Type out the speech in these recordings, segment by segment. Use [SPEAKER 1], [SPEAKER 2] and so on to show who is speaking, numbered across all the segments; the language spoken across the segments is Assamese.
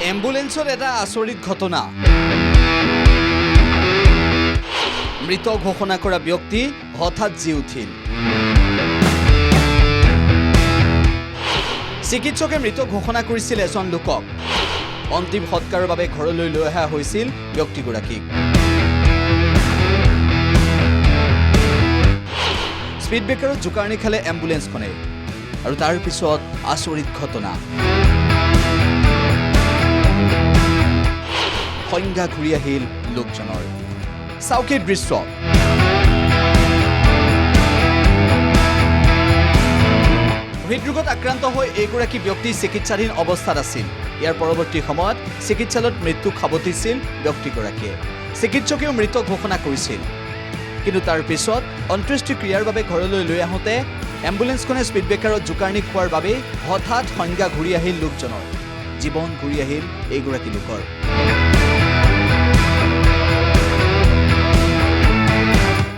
[SPEAKER 1] এম্বুলেন্সত এটা আচৰিত ঘটনা। মৃত ঘোষণা কৰা ব্যক্তি হঠাৎ জি উঠিল। চিকিৎসকে মৃত ঘোষণা কৰিছিল এজন লোকক। অন্তিম সৎকাৰৰ বাবে ঘৰলৈ লৈ অহা হৈছিল ব্যক্তিগৰাকীক। স্পীড ব্ৰেকাৰত জোকাৰণি খালে এম্বুলেন্সখনে আৰু তাৰ পিছত আচৰিত ঘটনা। সংজ্ঞা ঘূৰি আহিল লোকজনৰ। চাওকে দৃশ্য। হৃদৰোগত আক্ৰান্ত হৈ এইগৰাকী ব্যক্তি চিকিৎসাধীন অৱস্থাত আছিল। ইয়াৰ পৰৱৰ্তী সময়ত চিকিৎসালয়ত মৃত্যুক সাৱটিছিল ব্যক্তিগৰাকীয়ে। চিকিৎসকেও মৃত ঘোষণা কৰিছিল, কিন্তু তাৰ পিছত অন্ত্যেষ্টিক্ৰিয়াৰ বাবে ঘৰলৈ লৈ আহোঁতে এম্বুলেন্সখনে স্পীড ব্ৰেকাৰত জোকাৰণি খোৱাৰ বাবে হঠাৎ সংজ্ঞা ঘূৰি আহিল লোকজনৰ। জীৱন ঘূৰি আহিল এইগৰাকী লোকৰ।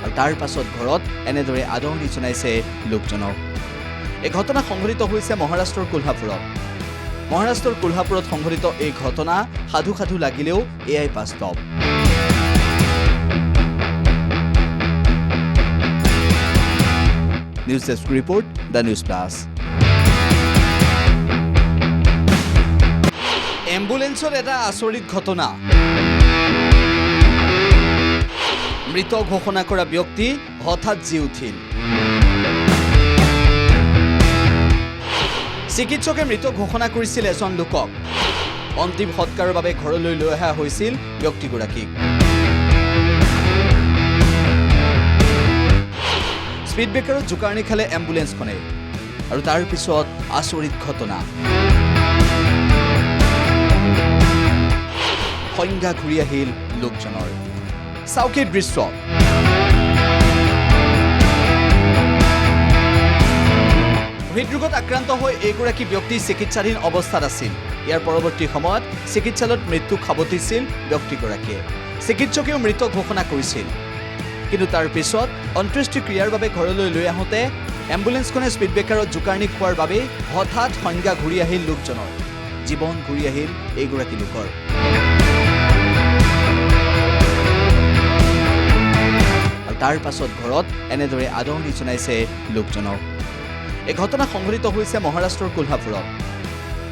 [SPEAKER 1] আৰু তাৰ পাছত ঘৰত এনেদৰে আদৰণি জনাইছে লোকজনক। এই ঘটনা সংঘটিত হৈছে মহাৰাষ্ট্ৰৰ কোলহাপুৰত। মহাৰাষ্ট্ৰৰ কোলহাপুৰত সংঘটিত এই ঘটনা সাধু সাধু লাগিলেও এয়াই বাস্তৱ। News desk report, the news plus. এম্বুলেন্সত এটা আচৰিত ঘটনা। মৃত ঘোষণা কৰা ব্যক্তি হঠাৎ জি উঠিল। চিকিৎসকে মৃত ঘোষণা কৰিছিল এজন লোকক। অন্তিম সৎকাৰৰ বাবে ঘৰলৈ লৈ অহা হৈছিল ব্যক্তিগৰাকীক। স্পীড ব্ৰেকাৰত জোকাৰণি খালে এম্বুলেন্সখনে আৰু তাৰ পিছত আচৰিত ঘটনা। সংজ্ঞা ঘূৰি আহিল লোকজনৰ। চাওকে দৃশ্য। হৃদৰোগত আক্ৰান্ত হৈ এইগৰাকী ব্যক্তি চিকিৎসাধীন অৱস্থাত আছিল। ইয়াৰ পৰৱৰ্তী সময়ত চিকিৎসালয়ত মৃত্যুক সাৱটিছিল ব্যক্তিগৰাকীয়ে। চিকিৎসকেও মৃত ঘোষণা কৰিছিল, কিন্তু তাৰ পিছত অন্ত্যেষ্টিক্ৰিয়াৰ বাবে ঘৰলৈ লৈ আহোঁতে এম্বুলেন্সখনে স্পীড ব্ৰেকাৰত জোকাৰণি খোৱাৰ বাবে হঠাৎ সংজ্ঞা ঘূৰি আহিল লোকজনৰ। জীৱন ঘূৰি আহিল এইগৰাকী লোকৰ। আৰু তাৰ পাছত ঘৰত এনেদৰে আদৰণি জনাইছে লোকজনক। এই ঘটনা সংঘটিত হৈছে মহাৰাষ্ট্ৰৰ কোলহাপুৰত।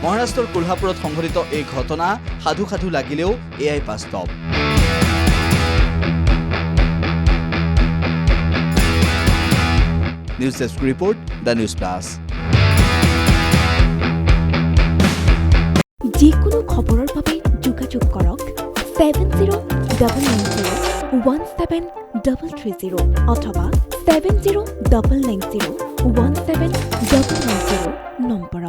[SPEAKER 1] মহাৰাষ্ট্ৰৰ কোলহাপুৰত সংঘটিত এই ঘটনা সাধু সাধু লাগিলেও এয়াই বাস্তৱ। News desk report, the news plus.
[SPEAKER 2] যিকোনো খবৰৰ বাবে যোগাযোগ কৰক 7099017330 অথবা 7099017990 নম্বৰ।